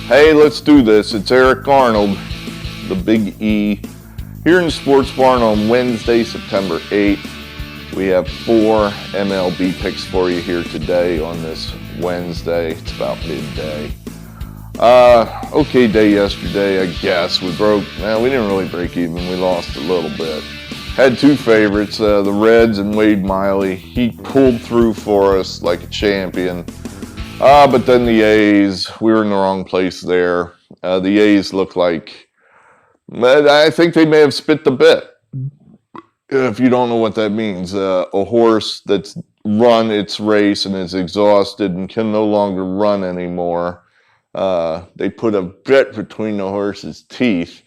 Hey, let's do this. It's Eric Arnold, the Big E, here in the Sports Barn on Wednesday, September 8th. We have 4 MLB picks for you here today on this Wednesday. It's about midday. Okay day yesterday, I guess. We didn't really break even. We lost a little bit. Had 2 favorites, the Reds and Wade Miley. He pulled through for us like a champion. But then the A's, we were in the wrong place there. The A's look like, I think they may have spit the bit. If you don't know what that means, a horse that's run its race and is exhausted and can no longer run anymore. They put a bit between the horse's teeth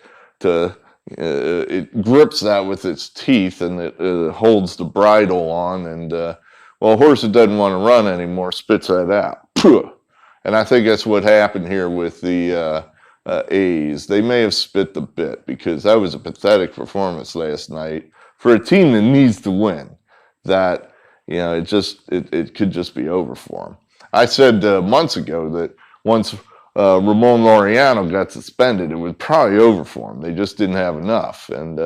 it grips that with its teeth and it holds the bridle on. And, well, a horse that doesn't want to run anymore spits that out. And I think that's what happened here with the A's. They may have spit the bit because that was a pathetic performance last night for a team that needs to win. That, it could just be over for them. I said months ago that once Ramon Laureano got suspended, it was probably over for them. They just didn't have enough. And,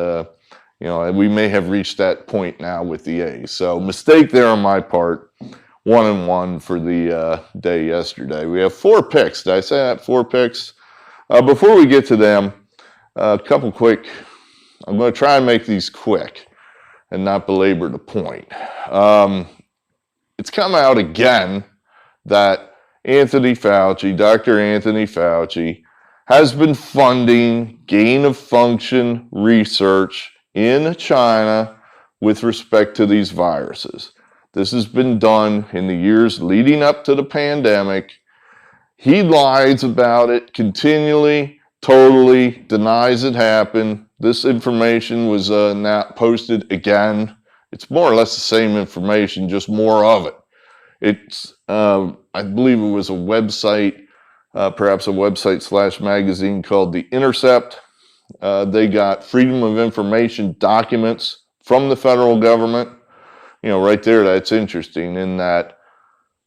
we may have reached that point now with the A's. So mistake there on my part. 1-1 for the day yesterday. We have 4 picks. Did I say that? 4 picks? Before we get to them, a couple quick. I'm going to try and make these quick and not belabor the point. It's come out again that Anthony Fauci, Dr. Anthony Fauci, has been funding gain-of-function research in China with respect to these viruses. This has been done in the years leading up to the pandemic. He lies about it continually, totally denies it happened. This information was now posted again. It's more or less the same information, just more of it. It's, I believe it was a website, perhaps a website / magazine called The Sept. They got Freedom of Information documents from the federal government. Right there, that's interesting in that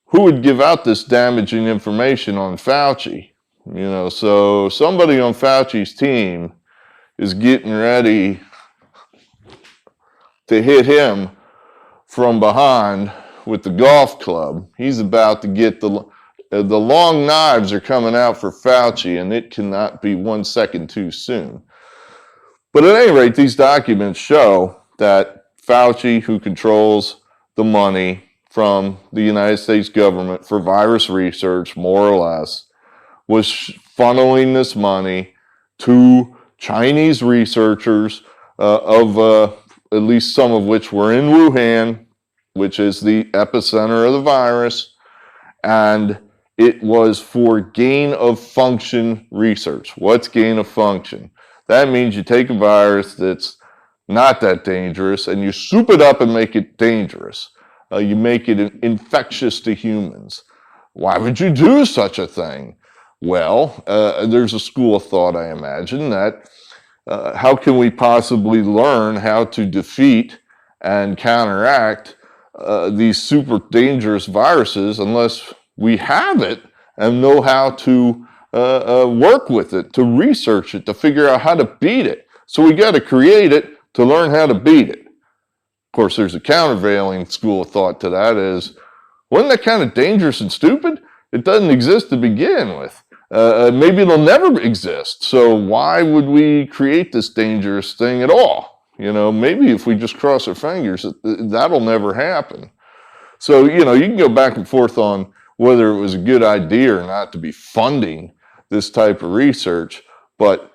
who would give out this damaging information on Fauci? So somebody on Fauci's team is getting ready to hit him from behind with the golf club. He's about to get the long knives are coming out for Fauci, and it cannot be 1 second too soon. But at any rate, these documents show that Fauci, who controls the money from the United States government for virus research, more or less, was funneling this money to Chinese researchers, at least some of which were in Wuhan, which is the epicenter of the virus, and it was for gain-of-function research. What's gain-of-function? That means you take a virus that's not that dangerous, and you soup it up and make it dangerous. You make it infectious to humans. Why would you do such a thing? Well, there's a school of thought, I imagine, that how can we possibly learn how to defeat and counteract these super dangerous viruses unless we have it and know how to work with it, to research it, to figure out how to beat it. So we got to create it to learn how to beat it. Of course, there's a countervailing school of thought to that is, wasn't that kind of dangerous and stupid? It doesn't exist to begin with. Maybe it'll never exist. So why would we create this dangerous thing at all? Maybe if we just cross our fingers, that'll never happen. So, you can go back and forth on whether it was a good idea or not to be funding this type of research. But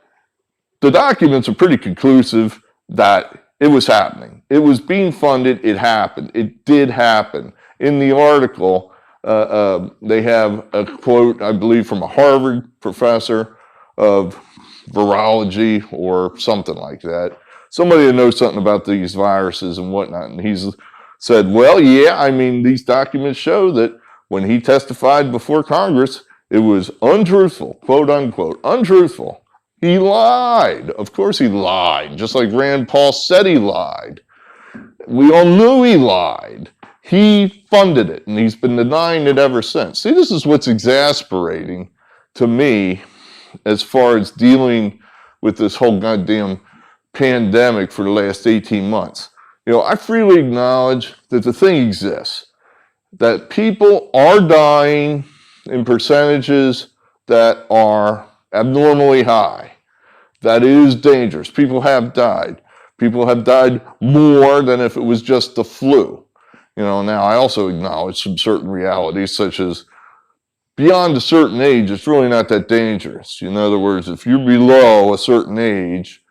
the documents are pretty conclusive that it was happening. It was being funded. It happened. It did happen. In the article, they have a quote, I believe, from a Harvard professor of virology or something like that. Somebody that knows something about these viruses and whatnot. And he's said, well, yeah, these documents show that when he testified before Congress, it was untruthful, quote unquote, untruthful. He lied. Of course he lied, just like Rand Paul said he lied. We all knew he lied. He funded it, and he's been denying it ever since. See, this is what's exasperating to me as far as dealing with this whole goddamn pandemic for the last 18 months. You know, I freely acknowledge that the thing exists, that people are dying in percentages that are abnormally high. That is dangerous. People have died. People have died more than if it was just the flu. You know, now I also acknowledge some certain realities, such as beyond a certain age, it's really not that dangerous. In other words, if you're below a certain age,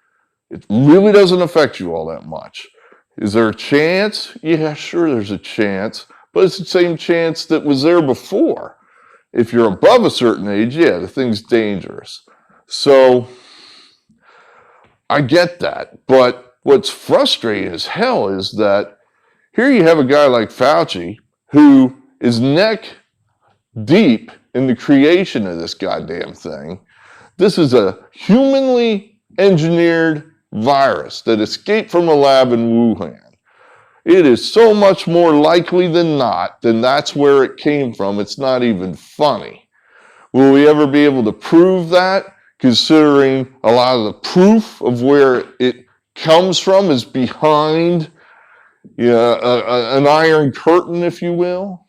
it really doesn't affect you all that much. Is there a chance? Yeah, sure, there's a chance, but it's the same chance that was there before. If you're above a certain age, yeah, the thing's dangerous. So I get that, but what's frustrating as hell is that here you have a guy like Fauci who is neck deep in the creation of this goddamn thing. This is a humanly engineered virus that escaped from a lab in Wuhan. It is so much more likely than not that that's where it came from. It's not even funny. Will we ever be able to prove that, considering a lot of the proof of where it comes from is behind an iron curtain, if you will?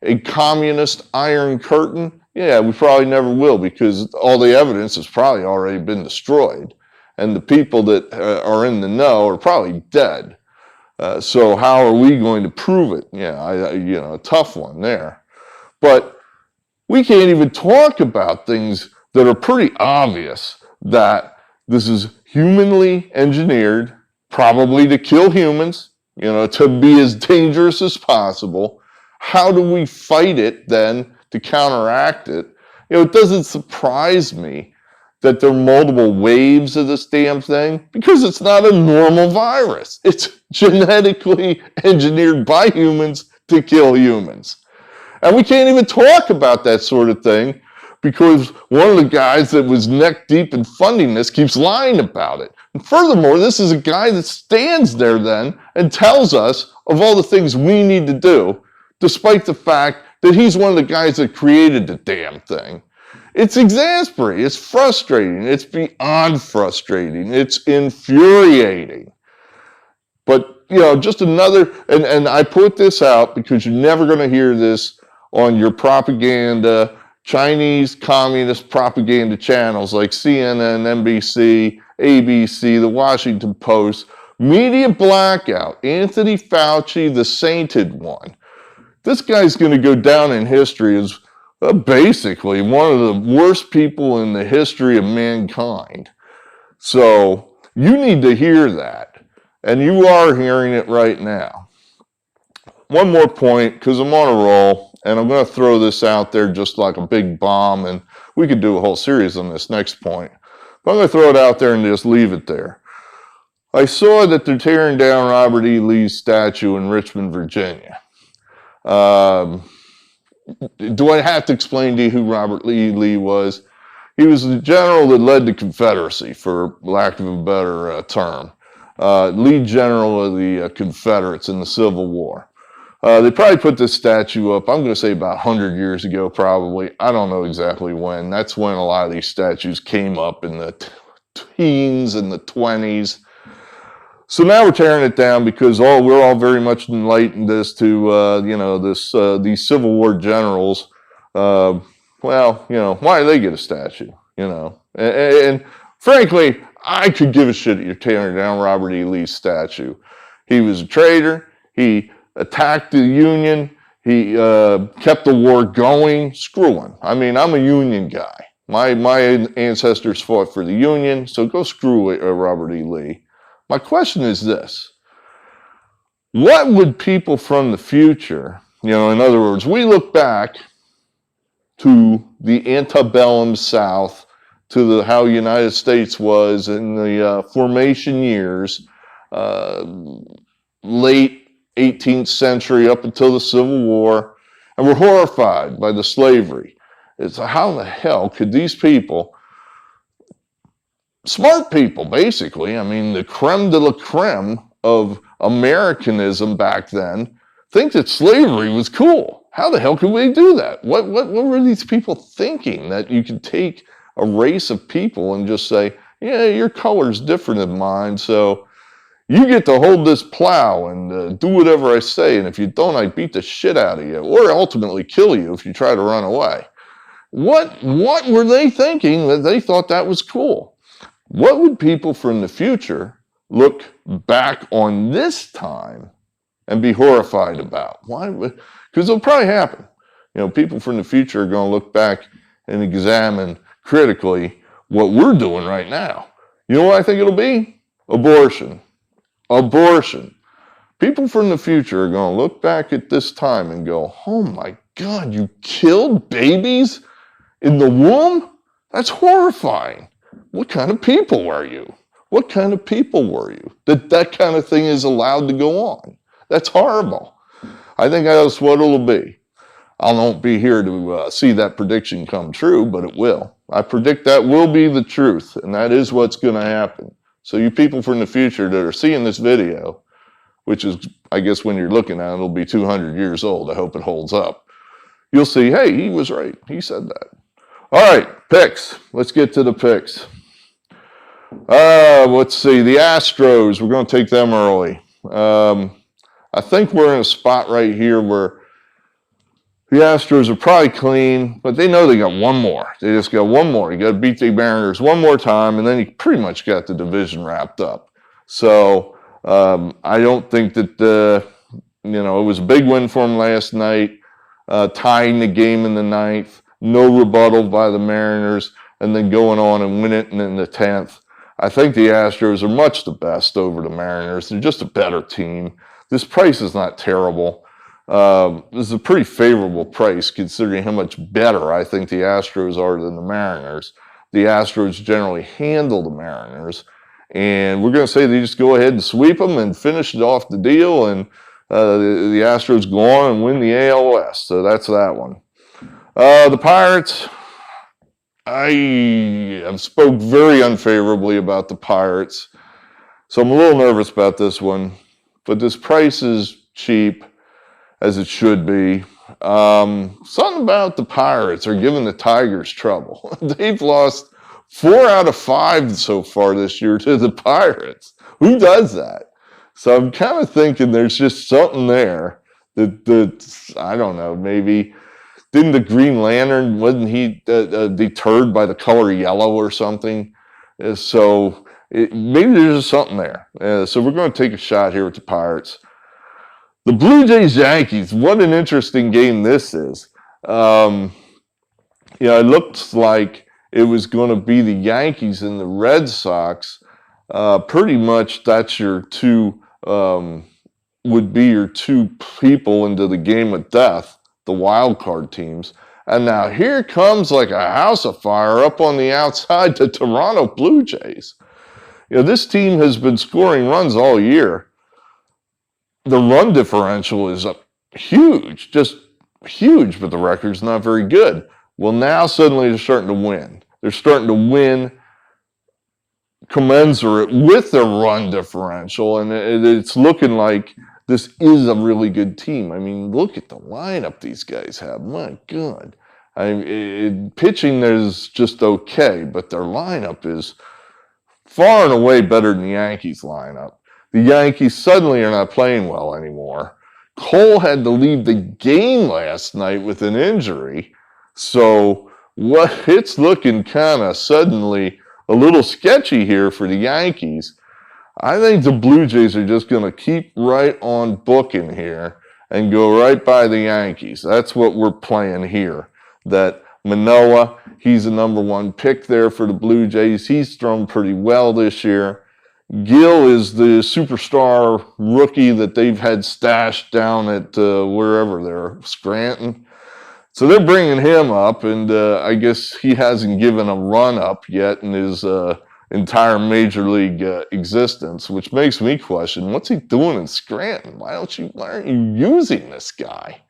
A communist iron curtain? Yeah, we probably never will, because all the evidence has probably already been destroyed. And the people that are in the know are probably dead. So how are we going to prove it? Yeah, a tough one there. But we can't even talk about things that are pretty obvious, that this is humanly engineered, probably to kill humans, to be as dangerous as possible. How do we fight it then to counteract it? It doesn't surprise me that there are multiple waves of this damn thing, because it's not a normal virus. It's genetically engineered by humans to kill humans. And we can't even talk about that sort of thing because one of the guys that was neck deep in funding this keeps lying about it. And furthermore, this is a guy that stands there then and tells us of all the things we need to do, despite the fact that he's one of the guys that created the damn thing. It's exasperating. It's frustrating. It's beyond frustrating. It's infuriating. But, just another, and I put this out because you're never going to hear this on your propaganda, Chinese communist propaganda channels like CNN, NBC, ABC, The Washington Post, media blackout, Anthony Fauci, the sainted one. This guy's going to go down in history as basically one of the worst people in the history of mankind. So you need to hear that, and you are hearing it right now. One more point, because I'm on a roll, and I'm going to throw this out there just like a big bomb, and we could do a whole series on this next point. But I'm going to throw it out there and just leave it there. I saw that they're tearing down Robert E. Lee's statue in Richmond, Virginia. Do I have to explain to you who Robert E. Lee was? He was the general that led the Confederacy, for lack of a better term. Lead general of the Confederates in the Civil War. They probably put this statue up, I'm going to say about 100 years ago, probably. I don't know exactly when. That's when a lot of these statues came up in the teens and the 20s. So now we're tearing it down because we're all very much enlightened as to these Civil War generals. Why do they get a statue? And frankly, I could give a shit that you're tearing down Robert E. Lee's statue. He was a traitor. He attacked the Union. He kept the war going. Screw him. I mean, I'm a Union guy. My ancestors fought for the Union, so go screw Robert E. Lee. My question is this: what would people from the future, in other words, we look back to the antebellum South, to how the United States was in the formation years, late 18th century up until the Civil War, and we're horrified by the slavery. It's how the hell could these people, smart people, basically, I mean, the creme de la creme of Americanism back then, think that slavery was cool? How the hell could we do that? What were these people thinking, that you could take a race of people and just say, yeah, your color's different than mine, so you get to hold this plow and do whatever I say, and if you don't, I beat the shit out of you, or ultimately kill you if you try to run away. What were they thinking that they thought that was cool? What would people from the future look back on this time and be horrified about? Why? Because it'll probably happen. People from the future are going to look back and examine critically what we're doing right now. You know what I think it'll be? Abortion. Abortion. People from the future are going to look back at this time and go, oh my God, you killed babies in the womb? That's horrifying. What kind of people were you? What kind of people were you? That kind of thing is allowed to go on. That's horrible. I think that's what it'll be. I won't be here to see that prediction come true, but it will. I predict that will be the truth, and that is what's going to happen. So you people from the future that are seeing this video, which is, I guess when you're looking at it, it'll be 200 years old. I hope it holds up. You'll see, hey, he was right. He said that. All right, picks. Let's get to the picks. Let's see. The Astros, we're going to take them early. I think we're in a spot right here where the Astros are probably clean, but they know they got one more. They just got one more. You got to beat the Mariners one more time, and then you pretty much got the division wrapped up. So I don't think that, it was a big win for them last night, tying the game in the ninth, no rebuttal by the Mariners, and then going on and win it in the 10th. I think the Astros are much the best over the Mariners. They're just a better team. This price is not terrible. This is a pretty favorable price considering how much better I think the Astros are than the Mariners. The Astros generally handle the Mariners, and we're going to say they just go ahead and sweep them and finish it off the deal, and the Astros go on and win the AL West. So that's that one. The Pirates, I have spoke very unfavorably about the Pirates, so I'm a little nervous about this one, but this price is cheap, as it should be. Something about the Pirates are giving the Tigers trouble. They've lost 4 out of 5 so far this year to the Pirates. Who does that? So I'm kind of thinking there's just something there that I don't know, maybe didn't the Green Lantern, wasn't he deterred by the color yellow or something? So maybe there's something there. So we're going to take a shot here with the Pirates. The Blue Jays Yankees, what an interesting game this is. It looked like it was going to be the Yankees and the Red Sox. Pretty much that's your two, would be your two people into the game of death, the wild card teams. And now here comes like a house of fire up on the outside, the Toronto Blue Jays. This team has been scoring runs all year. The run differential is huge, just huge, but the record's not very good. Well, now suddenly they're starting to win. They're starting to win commensurate with their run differential, and it's looking like this is a really good team. I mean, look at the lineup these guys have. My God. Pitching is just okay, but their lineup is far and away better than the Yankees lineup. The Yankees suddenly are not playing well anymore. Cole had to leave the game last night with an injury. So it's looking kind of suddenly a little sketchy here for the Yankees. I think the Blue Jays are just going to keep right on booking here and go right by the Yankees. That's what we're playing here. That Manoah, he's the #1 pick there for the Blue Jays. He's thrown pretty well this year. Gill is the superstar rookie that they've had stashed down at wherever they're, Scranton. So they're bringing him up, and I guess he hasn't given a run up yet in his entire major league existence, which makes me question, what's he doing in Scranton? Why aren't you using this guy?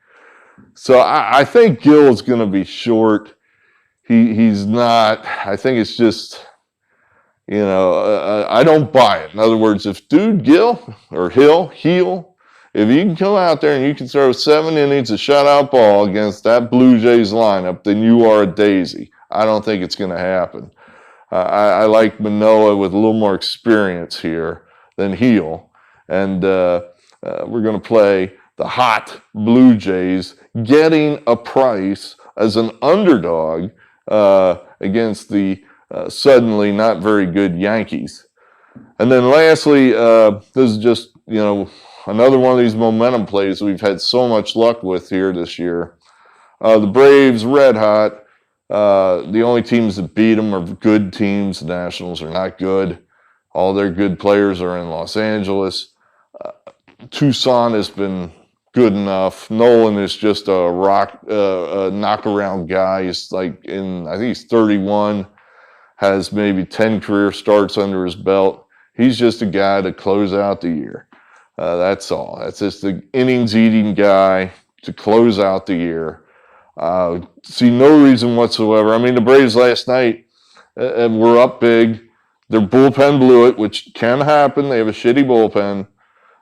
So I think Gill is going to be short. He's not. I think it's just, I don't buy it. In other words, if dude Gill or Heel, if you can come out there and you can throw 7 innings of shutout ball against that Blue Jays lineup, then you are a daisy. I don't think it's going to happen. I like Manoah with a little more experience here than Heel. And we're going to play the hot Blue Jays, getting a price as an underdog against the suddenly not very good Yankees. And then lastly, this is just, another one of these momentum plays we've had so much luck with here this year. The Braves, red hot. The only teams that beat them are good teams. The Nationals are not good. All their good players are in Los Angeles. Tucson has been good enough. Nolan is just a knock-around guy. He's I think he's 31, has maybe 10 career starts under his belt. He's just a guy to close out the year. That's all. That's just the innings-eating guy to close out the year. See no reason whatsoever. I mean, the Braves last night were up big. Their bullpen blew it, which can happen. They have a shitty bullpen.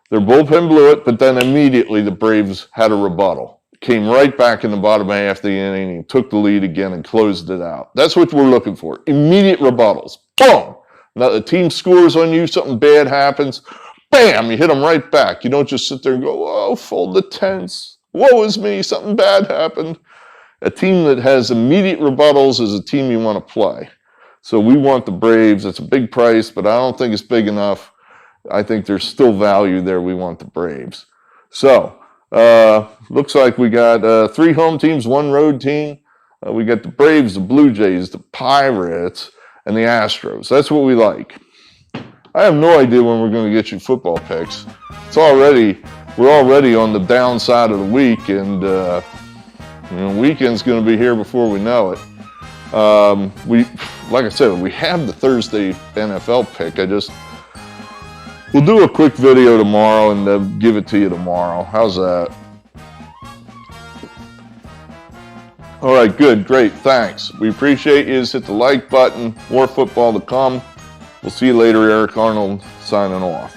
Their bullpen blew it, but then immediately the Braves had a rebuttal. Came right back in the bottom half of the inning and took the lead again and closed it out. That's what we're looking for. Immediate rebuttals. Boom! Now the team scores on you, something bad happens. Bam! You hit them right back. You don't just sit there and go, oh, fold the tents. Woe is me, something bad happened. A team that has immediate rebuttals is a team you want to play. So we want the Braves. It's a big price, but I don't think it's big enough. I think there's still value there. We want the Braves. So, looks like we got 3 home teams, 1 road team. We got the Braves, the Blue Jays, the Pirates, and the Astros. That's what we like. I have no idea when we're going to get you football picks. We're already on the downside of the week, and weekend's going to be here before we know it. Like I said, we have the Thursday NFL pick. We'll do a quick video tomorrow and give it to you tomorrow. How's that? All right, good, great, thanks. We appreciate you. Just hit the like button. More football to come. We'll see you later. Eric Arnold signing off.